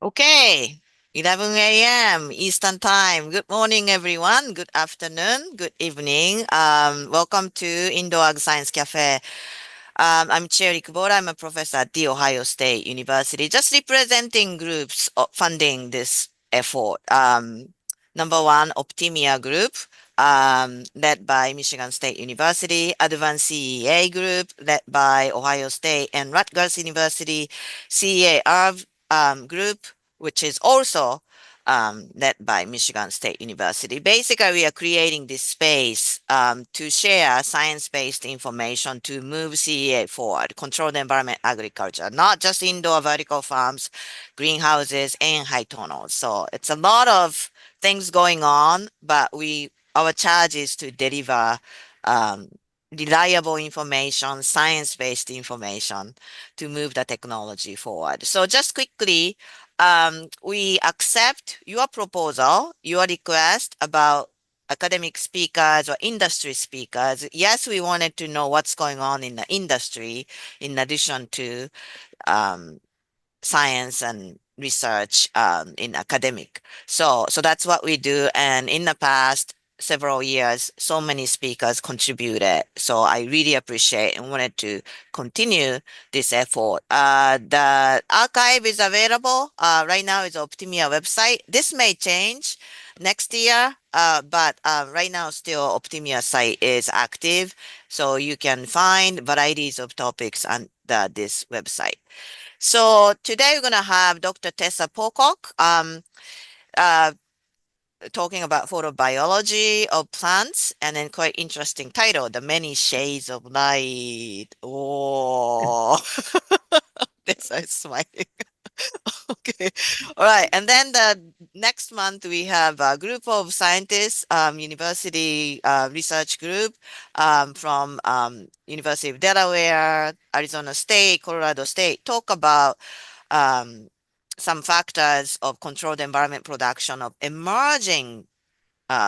Okay, 11 a.m. Eastern Time. Good morning, everyone. Good afternoon. Good evening. Welcome to Indo Ag Science Café. I'm Cherry Kubota. I'm a professor at The Ohio State University, just representing groups funding this effort. Number one, OptimIA Group, led by Michigan State University, ADVANCEA Group, led by Ohio State and Rutgers University, CEA HERB Group, which is also led by Michigan State University. Basically, we are creating this space to share science-based information to move CEA forward, controlled environment agriculture, not just indoor vertical farms, greenhouses, and high tunnels. So it's a lot of things going on, but our charge is to deliver um, reliable information, science-based information to move the technology forward. So just quickly, we accept your proposal, your request about academic speakers or industry speakers. Yes, we wanted to know what's going on in the industry in addition to um, science and research in academic. So that's what we do. And in the past several years, so many speakers contributed. So I really appreciate and wanted to continue this effort. The archive is available right now. It's Optimia website. This may change next year, but right now still Optimia site is active. So you can find varieties of topics on this website. So today we're going to have Dr. Tessa Pocock uh, talking about photobiology of plants, and then quite interesting title, The Many Shades of Light. Oh, Tessa is smiling. Okay. All right. And then the next month we have a group of scientists, university research group from University of Delaware, Arizona State, Colorado State, talk about um, some factors of controlled environment production of emerging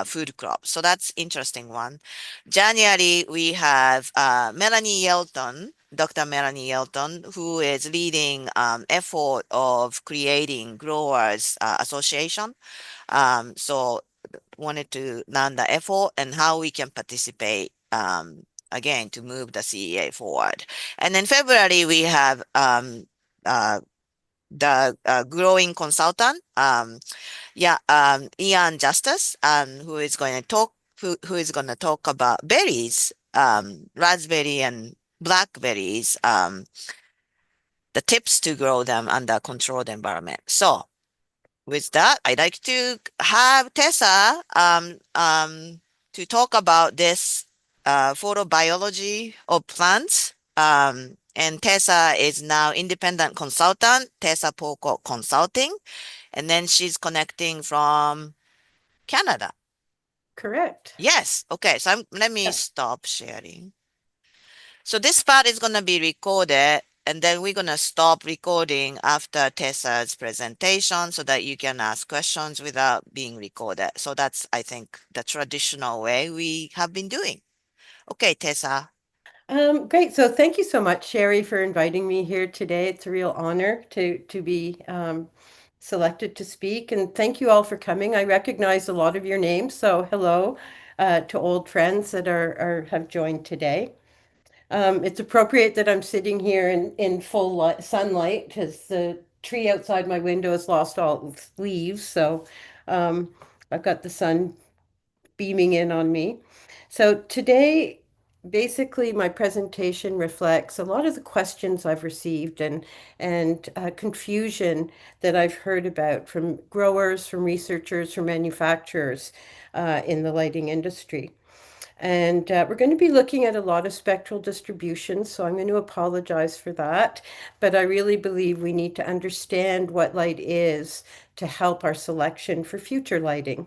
food crops. So that's interesting one. January, we have Melanie Yelton, Dr. Melanie Yelton, who is leading effort of creating growers association. So wanted to learn the effort and how we can participate again to move the CEA forward. And then February, we have uh, the growing consultant, Ian Justice, who is going to talk about berries, raspberry and blackberries, the tips to grow them under controlled environment. So with that, I'd like to have Tessa to talk about this photobiology of plants. And Tessa is now independent consultant, Tessa Pocock Consulting, and then she's connecting from Canada. Correct. Yes. Okay. So let me Yes. stop sharing. So this part is going to be recorded, and then we're going to stop recording after Tessa's presentation so that you can ask questions without being recorded. So that's, I think, the traditional way we have been doing. Okay, Tessa. Great. So thank you so much, Sherry, for inviting me here today. It's a real honor to be selected to speak, and thank you all for coming. I recognize a lot of your names, so hello to old friends that are have joined today. It's appropriate that I'm sitting here in full sunlight because the tree outside my window has lost all its leaves, so um, I've got the sun beaming in on me. So today, basically, my presentation reflects a lot of the questions I've received and confusion that I've heard about from growers, from researchers, from manufacturers in the lighting industry. And we're going to be looking at a lot of spectral distribution, so I'm going to apologize for that. But I really believe we need to understand what light is to help our selection for future lighting.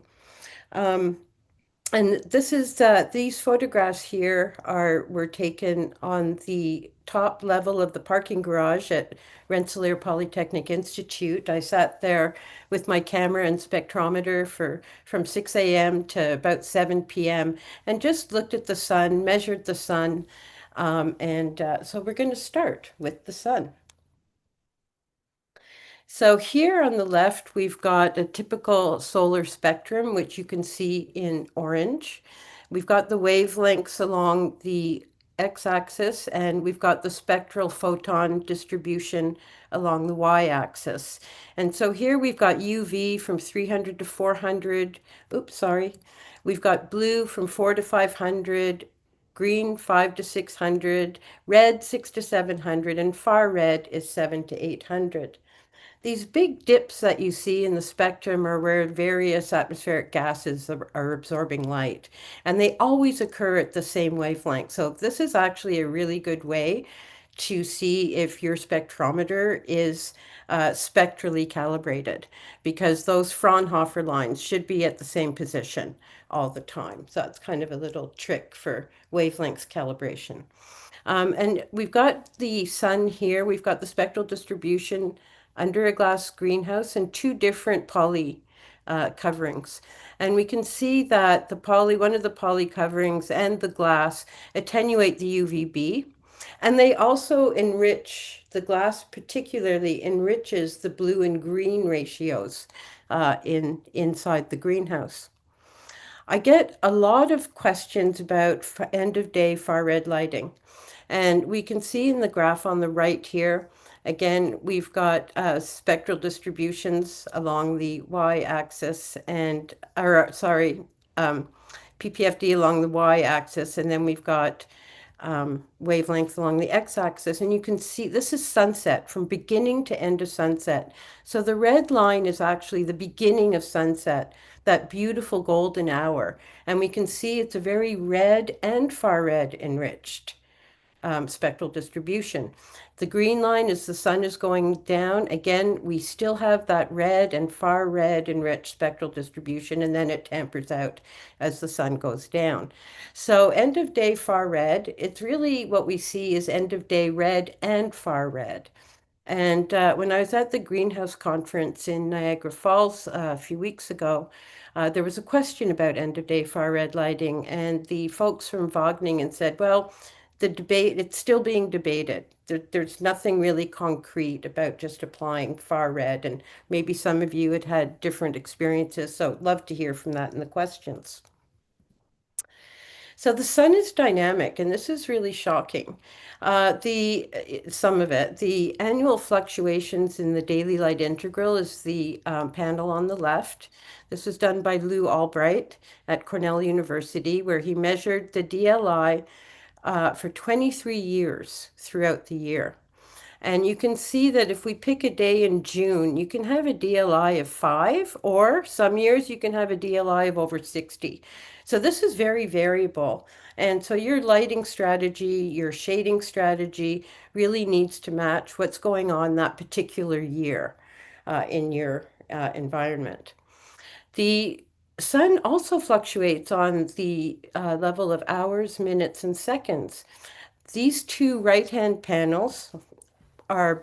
And this is these photographs here are were taken on the top level of the parking garage at Rensselaer Polytechnic Institute. I sat there with my camera and spectrometer for from 6 a.m. to about 7 p.m. and just looked at the sun, measured the sun, so we're going to start with the sun. So here on the left, we've got a typical solar spectrum, which you can see in orange. We've got the wavelengths along the x-axis, and we've got the spectral photon distribution along the y-axis. And so here we've got UV from 300 to 400. Oops, sorry. We've got blue from 4 to 500, green 5 to 600, red 6 to 700, and far red is 7 to 800. These big dips that you see in the spectrum are where various atmospheric gases are absorbing light, and they always occur at the same wavelength. So this is actually a really good way to see if your spectrometer is spectrally calibrated, because those Fraunhofer lines should be at the same position all the time. So that's kind of a little trick for wavelength calibration. And we've got the sun here. We've got the spectral distribution under a glass greenhouse and two different poly coverings. And we can see that one of the poly coverings and the glass attenuate the UVB. And they also enrich, the glass particularly enriches the blue and green ratios inside the greenhouse. I get a lot of questions about end of day far red lighting. And we can see in the graph on the right here, again, we've got spectral distributions along the y-axis um, PPFD along the y-axis, and then we've got wavelengths along the x-axis. And you can see this is sunset, from beginning to end of sunset. So the red line is actually the beginning of sunset, that beautiful golden hour. And we can see it's a very red and far red enriched spectral distribution. The green line is the sun is going down. Again, we still have that red and far red enriched spectral distribution, and then it tampers out as the sun goes down. So end of day far red, it's really what we see is end of day red and far red. And when I was at the greenhouse conference in Niagara Falls a few weeks ago, there was a question about end of day far red lighting, and the folks from Wageningen said, well, the debate, it's still being debated. There's nothing really concrete about just applying far red, and maybe some of you had different experiences, so I'd love to hear from that in the questions. So the sun is dynamic, and this is really shocking. Some of it, the annual fluctuations in the daily light integral is the panel on the left. This was done by Lou Albright at Cornell University, where he measured the DLI for 23 years throughout the year. And you can see that if we pick a day in June, you can have a DLI of 5, or some years you can have a DLI of over 60. So this is very variable. And so your lighting strategy, your shading strategy really needs to match what's going on that particular year in your environment. The sun also fluctuates on the level of hours, minutes, and seconds. These two right-hand panels are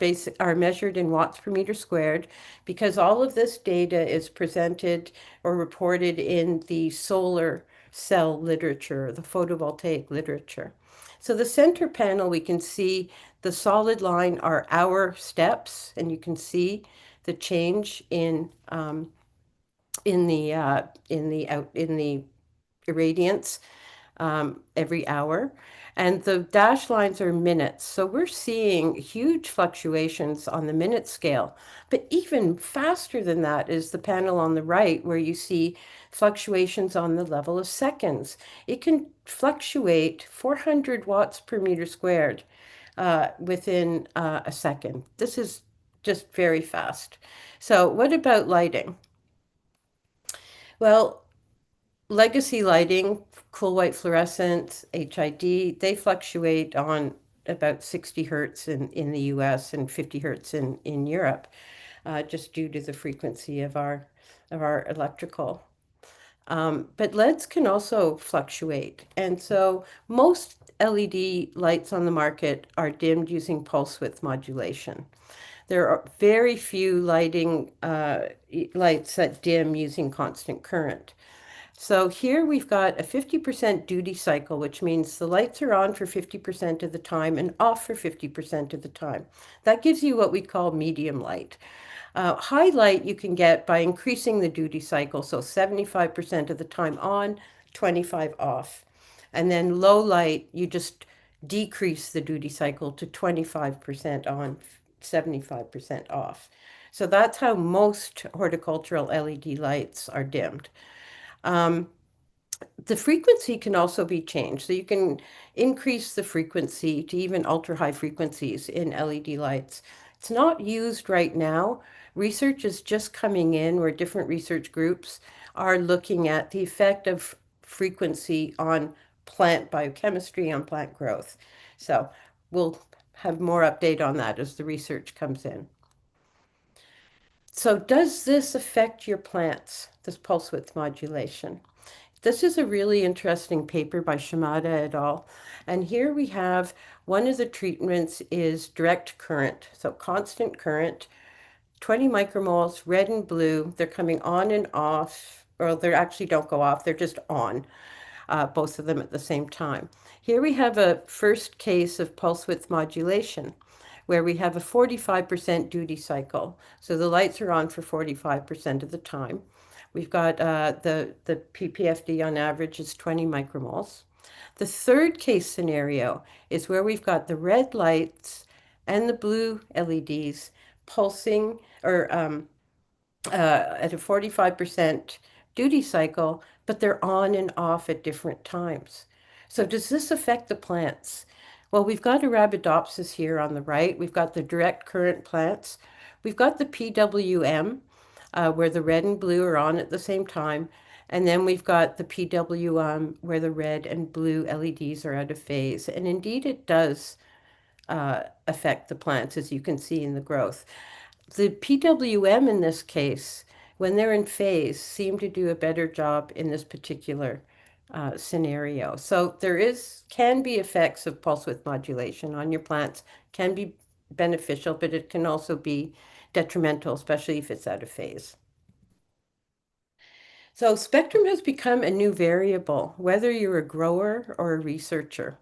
measured in watts per meter squared, because all of this data is presented or reported in the solar cell literature, the photovoltaic literature. So the center panel, we can see the solid line are hour steps, and you can see the change in the irradiance every hour. And the dashed lines are minutes. So we're seeing huge fluctuations on the minute scale. But even faster than that is the panel on the right, where you see fluctuations on the level of seconds. It can fluctuate 400 watts per meter squared within a second. This is just very fast. So what about lighting? Well, legacy lighting, cool white fluorescent, HID, they fluctuate on about 60 hertz in the US and 50 hertz in Europe, just due to the frequency of our electrical. But LEDs can also fluctuate. And so most LED lights on the market are dimmed using pulse width modulation. There are very few lighting lights that dim using constant current. So here we've got a 50% duty cycle, which means the lights are on for 50% of the time and off for 50% of the time. That gives you what we call medium light. Highlight you can get by increasing the duty cycle, so 75% of the time on, 25 off. And then low light, you just decrease the duty cycle to 25% on, 75% off. So that's how most horticultural LED lights are dimmed. Um, the frequency can also be changed. So you can increase the frequency to even ultra high frequencies in LED lights. It's not used right now. Research is just coming in where different research groups are looking at the effect of frequency on plant biochemistry, on plant growth. So we'll have more update on that as the research comes in. So does this affect your plants, this pulse width modulation? This is a really interesting paper by Shimada et al. And here we have one of the treatments is direct current. So constant current, 20 micromoles, red and blue. They're coming on and off, or they actually don't go off, they're just on, both of them at the same time. Here we have a first case of pulse width modulation where we have a 45% duty cycle. So the lights are on for 45% of the time. We've got the ppfd on average is 20 micromoles. The third case scenario is where we've got the red lights and the blue LEDs pulsing or at a 45% duty cycle, but they're on and off at different times. So does this affect the plants? Well, we've got Arabidopsis here on the right. We've got the direct current plants. We've got the PWM, where the red and blue are on at the same time. And then we've got the PWM, where the red and blue LEDs are out of phase. And indeed, it does affect the plants, as you can see in the growth. The PWM in this case, when they're in phase, seem to do a better job in this particular scenario. So there can be effects of pulse width modulation on your plants, can be beneficial, but it can also be detrimental, especially if it's out of phase. So spectrum has become a new variable, whether you're a grower or a researcher.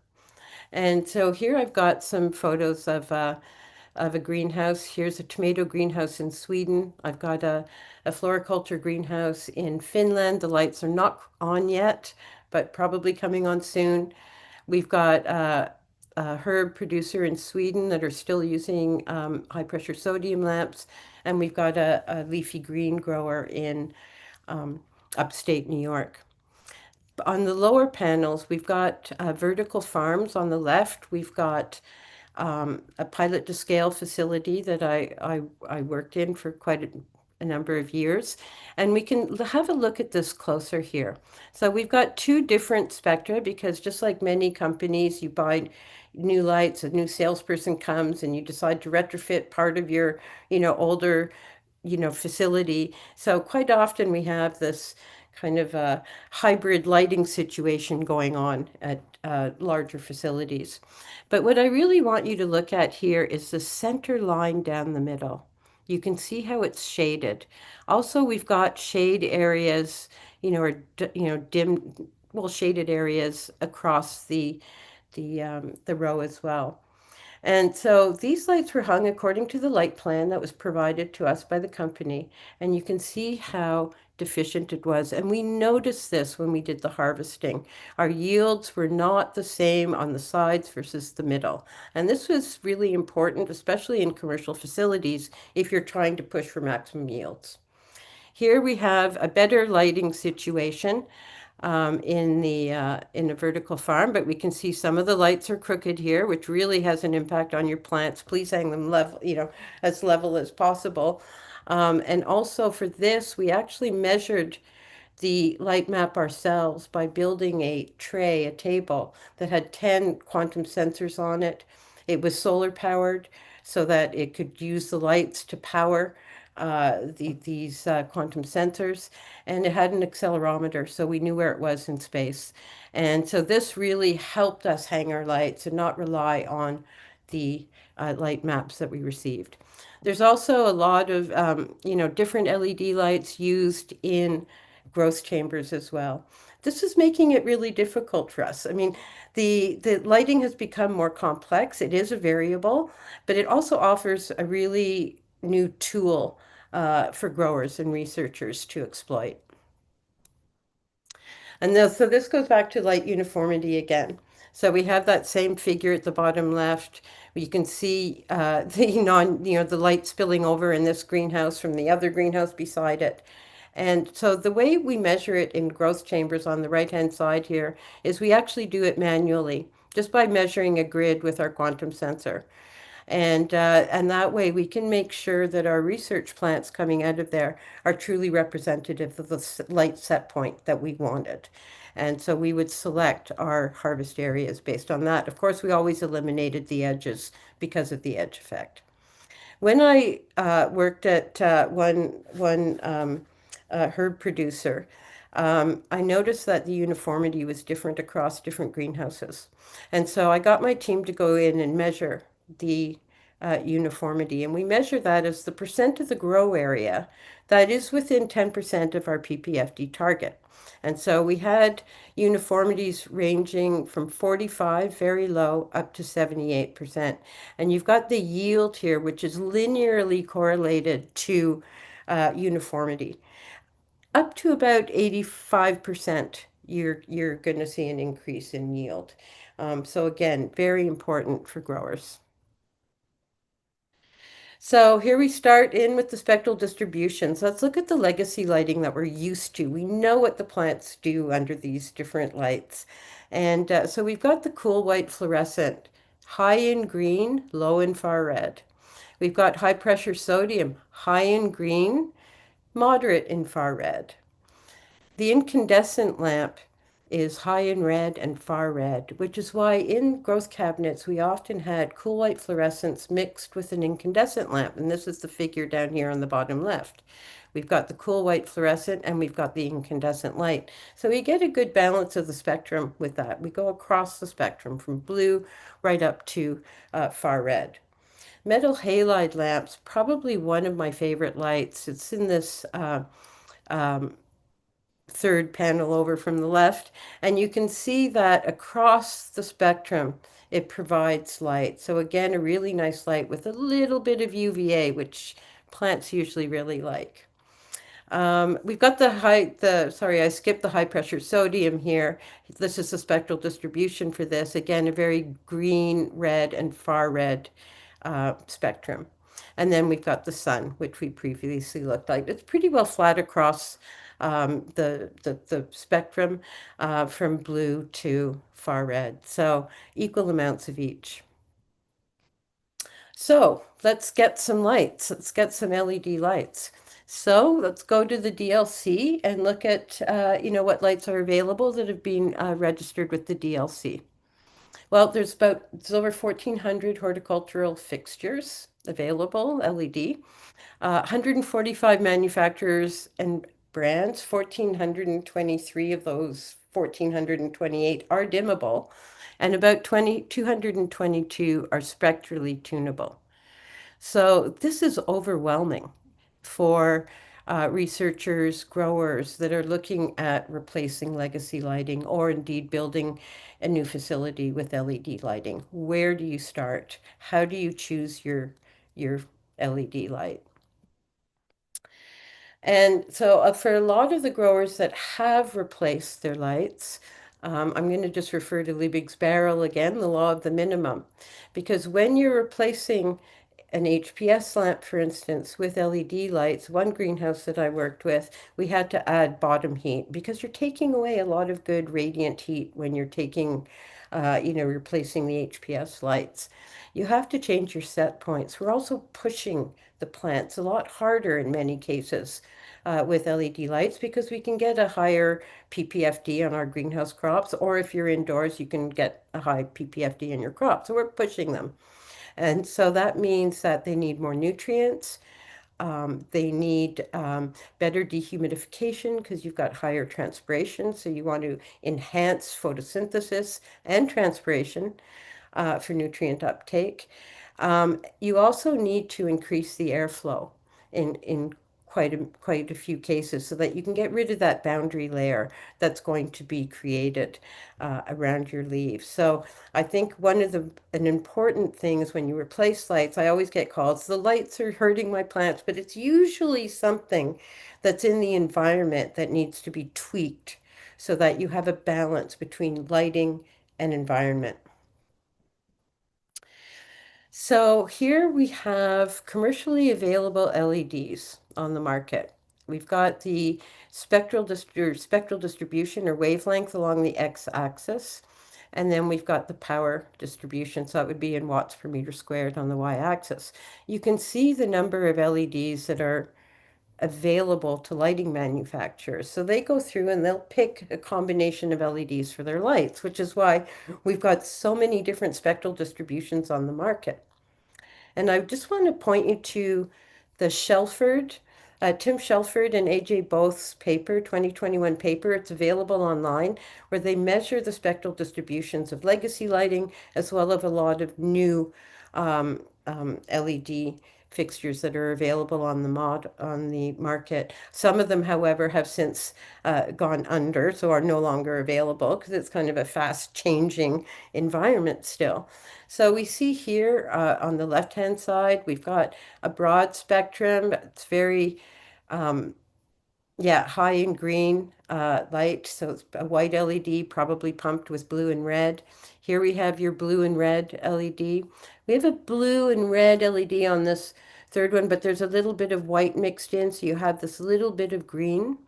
And so here I've got some photos of a greenhouse. Here's a tomato greenhouse in Sweden. I've got a floriculture greenhouse in Finland. The lights are not on yet, but probably coming on soon. We've got a herb producer in Sweden that are still using high pressure sodium lamps. And we've got a leafy green grower in upstate New York. On the lower panels, we've got vertical farms on the left. We've got a pilot to scale facility that I worked in for quite a number of years. And we can have a look at this closer here. So we've got two different spectra because just like many companies, you buy new lights, a new salesperson comes and you decide to retrofit part of your, older, facility. So quite often we have this kind of a hybrid lighting situation going on at larger facilities. But what I really want you to look at here is the center line down the middle. You can see how it's shaded. Also, we've got shade areas, or dim, well, shaded areas across the row as well. And so these lights were hung according to the light plan that was provided to us by the company. And you can see how deficient it was. And we noticed this when we did the harvesting. Our yields were not the same on the sides versus the middle. And this was really important, especially in commercial facilities, if you're trying to push for maximum yields. Here we have a better lighting situation in a vertical farm, but we can see some of the lights are crooked here, which really has an impact on your plants. Please hang them level, as level as possible. And also for this, we actually measured the light map ourselves by building a tray, a table that had 10 quantum sensors on it. It was solar powered so that it could use the lights to power these quantum sensors, and it had an accelerometer, so we knew where it was in space. And so this really helped us hang our lights and not rely on the light maps that we received. There's also a lot of, different LED lights used in growth chambers as well. This is making it really difficult for us. I mean, the lighting has become more complex. It is a variable, but it also offers a really new tool for growers and researchers to exploit. So this goes back to light uniformity again. So we have that same figure at the bottom left. You can see the light spilling over in this greenhouse from the other greenhouse beside it. And so the way we measure it in growth chambers on the right-hand side here is we actually do it manually, just by measuring a grid with our quantum sensor. And that way we can make sure that our research plants coming out of there are truly representative of the light set point that we wanted. And so we would select our harvest areas based on that. Of course, we always eliminated the edges because of the edge effect. When I worked at one herb producer, I noticed that the uniformity was different across different greenhouses. And so I got my team to go in and measure the uniformity. And we measure that as the percent of the grow area that is within 10% of our PPFD target. And so we had uniformities ranging from 45, very low, up to 78%. And you've got the yield here, which is linearly correlated to uniformity. Up to about 85%, you're going to see an increase in yield. So again, very important for growers. So here we start in with the spectral distributions. Let's look at the legacy lighting that we're used to. We know what the plants do under these different lights. And so we've got the cool white fluorescent, high in green, low in far red. We've got high pressure sodium, high in green, moderate in far red. The incandescent lamp is high in red and far red, which is why in growth cabinets we often had cool white fluorescence mixed with an incandescent lamp. And this is the figure down here on the bottom left. We've got the cool white fluorescent and we've got the incandescent light. So we get a good balance of the spectrum with that. We go across the spectrum from blue right up to far red. Metal halide lamps, probably one of my favorite lights. It's in this um, third panel over from the left, and you can see that across the spectrum it provides light. So again, a really nice light with a little bit of UVA, which plants usually really like. We've got sorry, I skipped the high pressure sodium here. This is the spectral distribution for this. Again, a very green, red, and far red spectrum. And then we've got the sun, which we previously looked like. It's pretty well flat across the spectrum from blue to far red. So equal amounts of each. So let's get some lights. Let's get some LED lights. So let's go to the DLC and look at what lights are available that have been registered with the DLC. Well, it's over 1,400 horticultural fixtures available, LED. 145 manufacturers and brands, 1,423 of those 1,428 are dimmable, and about 222 are spectrally tunable. So this is overwhelming for researchers, growers that are looking at replacing legacy lighting or indeed building a new facility with LED lighting. Where do you start? How do you choose your LED light? And so for a lot of the growers that have replaced their lights, I'm going to just refer to Liebig's barrel again, the law of the minimum. Because when you're replacing an HPS lamp, for instance, with LED lights, one greenhouse that I worked with, we had to add bottom heat because you're taking away a lot of good radiant heat when you're replacing the HPS lights. You have to change your set points. We're also pushing the plants a lot harder in many cases with LED lights because we can get a higher PPFD on our greenhouse crops, or if you're indoors, you can get a high PPFD in your crops. So we're pushing them. And so that means that they need more nutrients. They need better dehumidification because you've got higher transpiration. So you want to enhance photosynthesis and transpiration for nutrient uptake. You also need to increase the airflow in quite a few cases so that you can get rid of that boundary layer that's going to be created around your leaves. So I think one of the an important things when you replace lights, I always get calls, the lights are hurting my plants, but it's usually something that's in the environment that needs to be tweaked so that you have a balance between lighting and environment. So here we have commercially available LEDs on the market. We've got the spectral distribution or wavelength along the x-axis, and then we've got the power distribution, so that would be in watts per meter squared on the y-axis. You can see the number of LEDs that are available to lighting manufacturers. So they go through and they'll pick a combination of LEDs for their lights, which is why we've got so many different spectral distributions on the market. And I just want to point you to the Shelford, Tim Shelford and AJ Both's paper, 2021 paper. It's available online, where they measure the spectral distributions of legacy lighting as well as a lot of new LED fixtures that are available on the market. Some of them, however, have since gone under, so are no longer available because it's kind of a fast changing environment still. So we see here on the left-hand side, we've got a broad spectrum. It's very, yeah, high in green light. So it's a white LED, probably pumped with blue and red. Here we have your blue and red LED. We have a blue and red LED on this third one, but there's a little bit of white mixed in, so you have this little bit of green.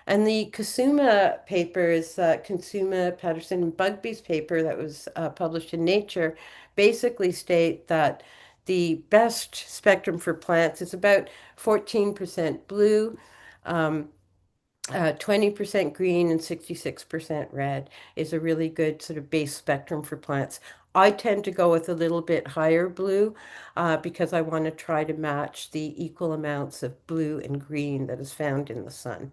And the Kasuma paper is Kasuma, Patterson, and Bugby's paper that was published in Nature basically state that the best spectrum for plants is about 14% blue, um, 20% green, and 66% red is a really good sort of base spectrum for plants. I tend to go with a little bit higher blue because I want to try to match the equal amounts of blue and green that is found in the sun.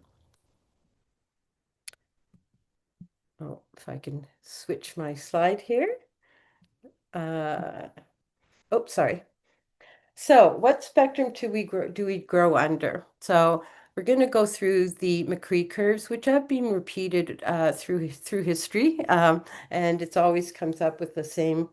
Oh, if I can switch my slide here. Uh, oh, sorry. So what spectrum do we grow under? So we're going to go through the McCree curves, which have been repeated through history, and it's always comes up with the same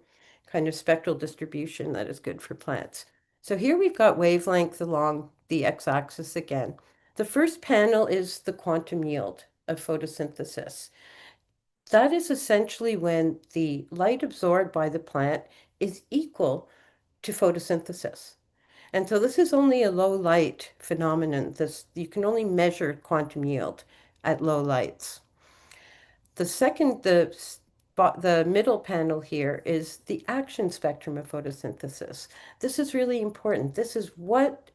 kind of spectral distribution that is good for plants. So here we've got wavelength along the x-axis again. The first panel is the quantum yield of photosynthesis. That is essentially when the light absorbed by the plant is equal to photosynthesis. And so this is only a low light phenomenon. This you can only measure quantum yield at low lights. The second, the middle panel here is the action spectrum of photosynthesis. This is really important. This is what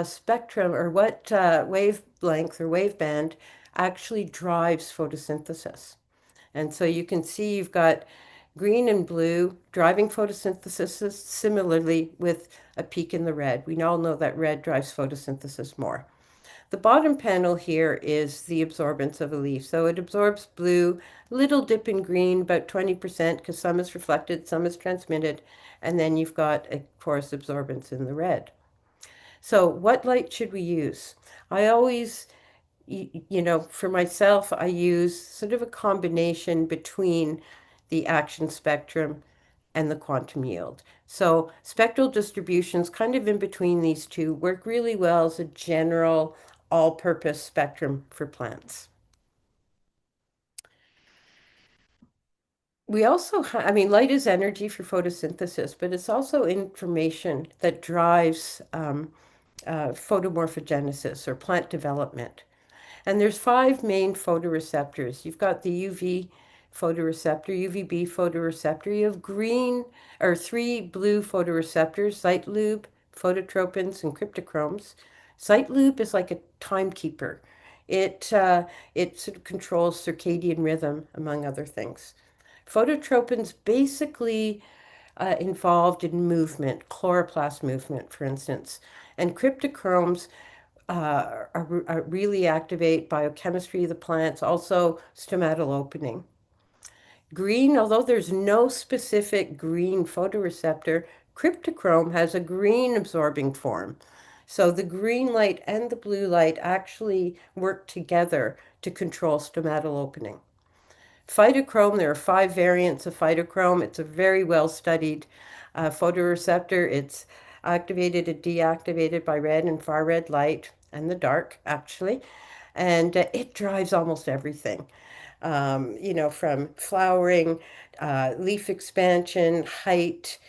spectrum or what wavelength or waveband actually drives photosynthesis. And so you can see you've got green and blue driving photosynthesis similarly with a peak in the red. We all know that red drives photosynthesis more. The bottom panel here is the absorbance of a leaf. So it absorbs blue, little dip in green, about 20%, because some is reflected, some is transmitted, and then you've got, of course, absorbance in the red. So what light should we use? I always for myself, I use sort of a combination between the action spectrum and the quantum yield. So spectral distributions kind of in between these two work really well as a general all-purpose spectrum for plants. We also have, I mean, light is energy for photosynthesis, but it's also information that drives photomorphogenesis or plant development. And there's five main photoreceptors. You've got the UV photoreceptor, UVB photoreceptor. You have green or three blue photoreceptors, site loop, phototropins, and cryptochromes. Site loop is like a timekeeper. It sort of controls circadian rhythm, among other things. Phototropins basically involved in movement, chloroplast movement, for instance. And cryptochromes really activate biochemistry of the plants, also stomatal opening. Green, although there's no specific green photoreceptor, cryptochrome has a green absorbing form. So the green light and the blue light actually work together to control stomatal opening. Phytochrome, there are 5 variants of phytochrome. It's a very well studied photoreceptor. It's activated and deactivated by red and far red light and the dark, actually. And it drives almost everything, from flowering, leaf expansion, height,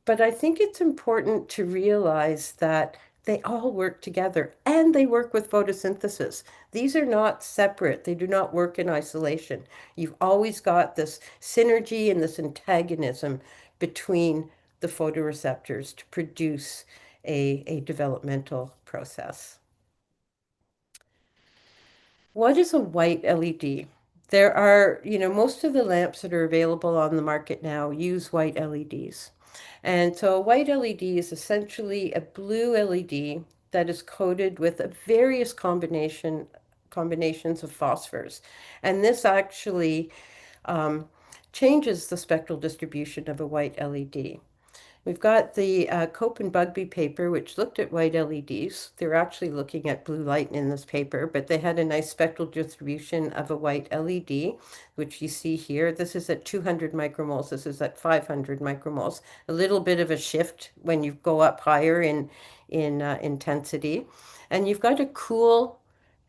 but I think it's important to realize that they all work together and they work with photosynthesis. These are not separate, they do not work in isolation. You've always got this synergy and this antagonism between the photoreceptors to produce a developmental process. What is a white LED? There are, most of the lamps that are available on the market now use white LEDs. And so a white LED is essentially a blue LED that is coated with a various combinations of phosphors. And this actually um, changes the spectral distribution of a white LED. We've got the Cope and Bugby paper, which looked at white LEDs. They're actually looking at blue light in this paper, but they had a nice spectral distribution of a white LED, which you see here. This is at 200 micromoles. This is at 500 micromoles. A little bit of a shift when you go up higher in intensity. And you've got a cool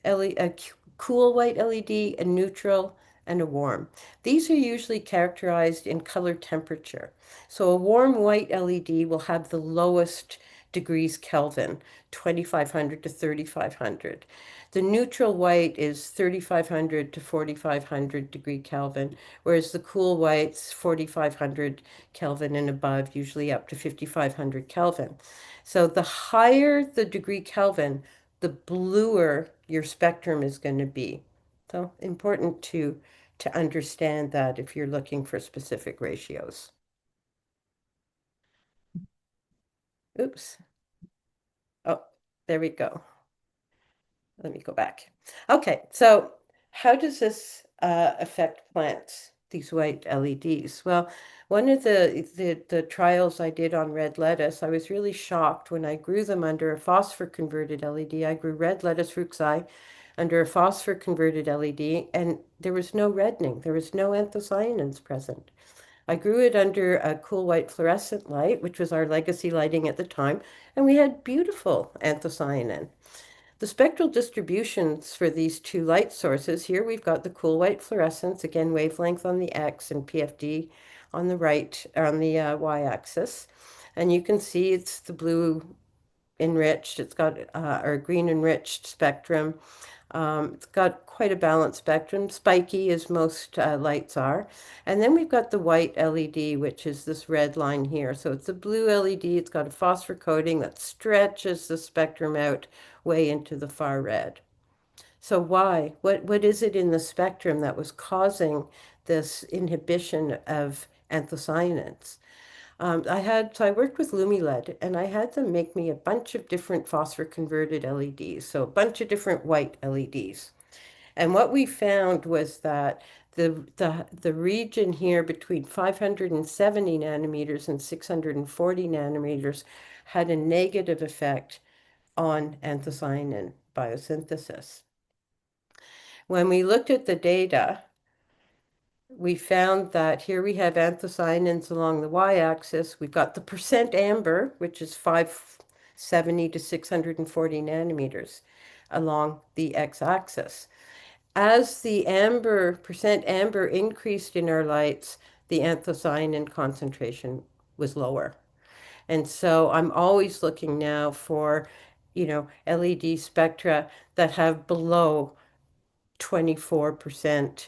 white LED, a neutral, and a warm. These are usually characterized in color temperature. So a warm white LED will have the lowest degrees Kelvin, 2500 to 3500. The neutral white is 3500 to 4500 degree Kelvin, whereas the cool white's 4500 Kelvin and above, usually up to 5500 Kelvin. So the higher the degree Kelvin, the bluer your spectrum is going to be. So important to understand that if you're looking for specific ratios. Oops. Oh, there we go. Let me go back. Okay, so how does this affect plants, these white LEDs? Well, one of the trials I did on red lettuce, I was really shocked when I grew them under a phosphor converted LED. I grew red lettuce ruxi under a phosphor converted LED, and there was no reddening. There was no anthocyanins present. I grew it under a cool white fluorescent light, which was our legacy lighting at the time, and we had beautiful anthocyanin. The spectral distributions for these two light sources, here we've got the cool white fluorescence, again wavelength on the X and PFD on the right, on the Y-axis. And you can see it's the blue enriched, it's got or green enriched spectrum. It's got quite a balanced spectrum, spiky as most lights are. And then we've got the white LED, which is this red line here. So it's a blue LED, it's got a phosphor coating that stretches the spectrum out way into the far red. So why? What is it in the spectrum that was causing this inhibition of anthocyanins? So I worked with LumiLED and I had them make me a bunch of different phosphor converted LEDs, so a bunch of different white LEDs. And what we found was that the region here between 570 nanometers and 640 nanometers had a negative effect on anthocyanin biosynthesis. When we looked at the data, we found that here we have anthocyanins along the y-axis. We've got the percent amber, which is 570 to 640 nanometers along the x-axis. As the percent amber increased in our lights, the anthocyanin concentration was lower. And so I'm always looking now for, LED spectra that have below 24%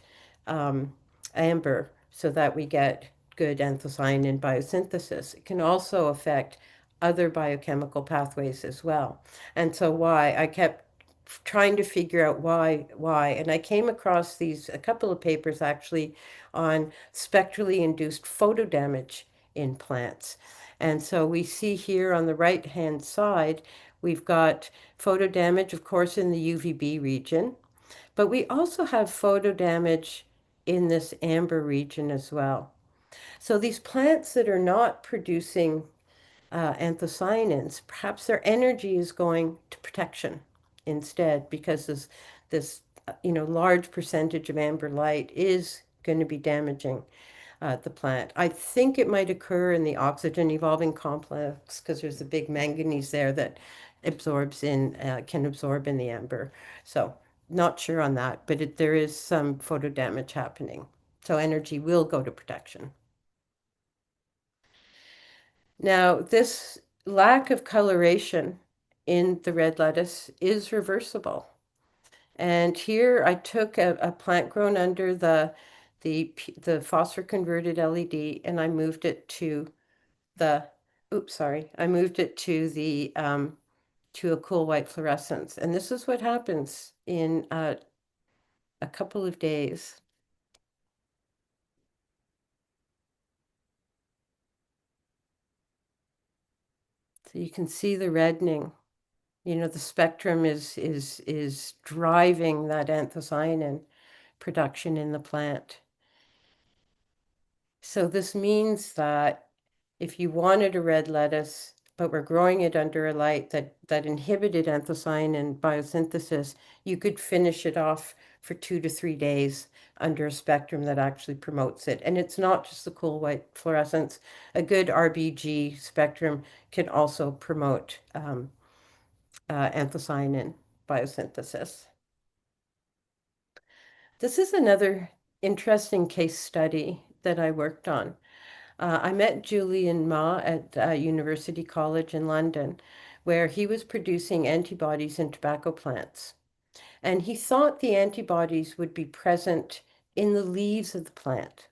amber so that we get good anthocyanin biosynthesis. It can also affect other biochemical pathways as well. And so why I kept trying to figure out why. And I came across a couple of papers actually on spectrally induced photo damage in plants. And so we see here on the right-hand side, we've got photo damage, of course, in the UVB region. But we also have photo damage in this amber region as well. So these plants that are not producing anthocyanins, perhaps their energy is going to protection instead because this large percentage of amber light is going to be damaging the plant. I think it might occur in the oxygen evolving complex because there's a big manganese there that can absorb in the amber. So not sure on that, but there is some photo damage happening. So energy will go to protection. Now, this lack of coloration in the red lettuce is reversible. And here I took a plant grown under the phosphor converted LED and I moved it to the, oops, sorry, I moved it to a cool white fluorescence. And this is what happens in a couple of days. So you can see the reddening. The spectrum is driving that anthocyanin production in the plant. So this means that if you wanted a red lettuce, but we're growing it under a light that inhibited anthocyanin biosynthesis, you could finish it off for 2 to 3 days under a spectrum that actually promotes it. And it's not just the cool white fluorescence. A good RBG spectrum can also promote anthocyanin biosynthesis. This is another interesting case study that I worked on. I met Julian Ma at University College in London, where he was producing antibodies in tobacco plants. And he thought the antibodies would be present in the leaves of the plant.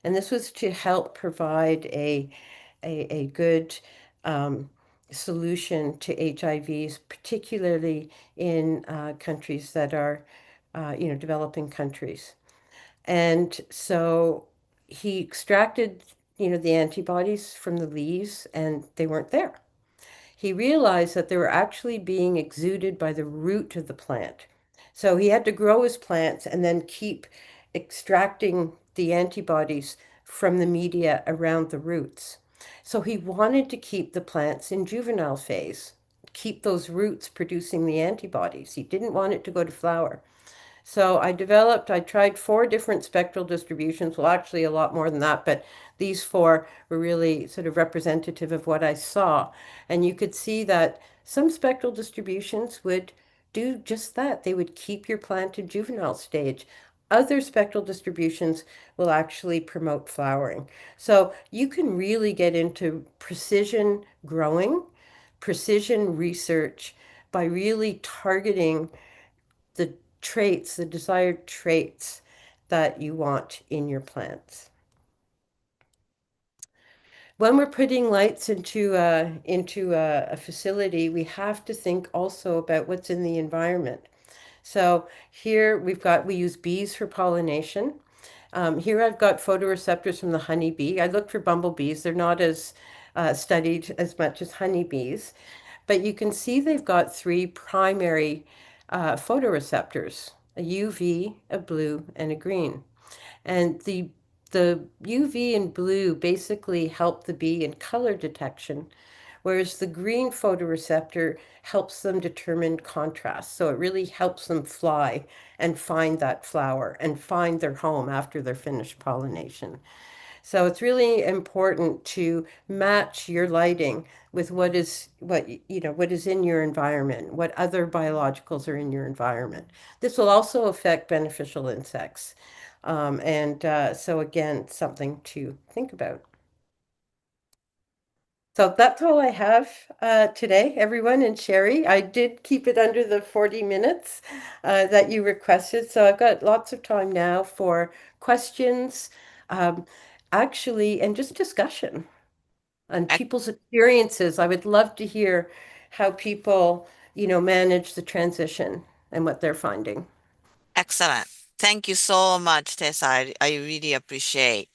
And this was to help provide a good solution to HIVs, particularly in countries that are, developing countries. And so he extracted, the antibodies from the leaves and they weren't there. He realized that they were actually being exuded by the root of the plant. So he had to grow his plants and then keep extracting the antibodies from the media around the roots. So he wanted to keep the plants in juvenile phase, keep those roots producing the antibodies. He didn't want it to go to flower. So I tried 4 different spectral distributions. Well, actually a lot more than that, but these 4 were really sort of representative of what I saw. And you could see that some spectral distributions would do just that. They would keep your plant in juvenile stage. Other spectral distributions will actually promote flowering. So you can really get into precision growing, precision research by really targeting the traits, the desired traits that you want in your plants. When we're putting lights into a facility, we have to think also about what's in the environment. So here we use bees for pollination. Here I've got photoreceptors from the honeybee. I look for bumblebees. They're not as studied as much as honeybees, but you can see they've got 3 primary photoreceptors, a UV, a blue, and a green. And the UV and blue basically help the bee in color detection, whereas the green photoreceptor helps them determine contrast. So it really helps them fly and find that flower and find their home after they're finished pollination. So it's really important to match your lighting with what is in your environment, what other biologicals are in your environment. This will also affect beneficial insects. So again, something to think about. So that's all I have today, everyone, and Sherry. I did keep it under the 40 minutes that you requested. So I've got lots of time now for questions, um, actually, and just discussion on Ec- people's experiences. I would love to hear how people, manage the transition and what they're finding. Excellent. Thank you so much, Tessa. I really appreciate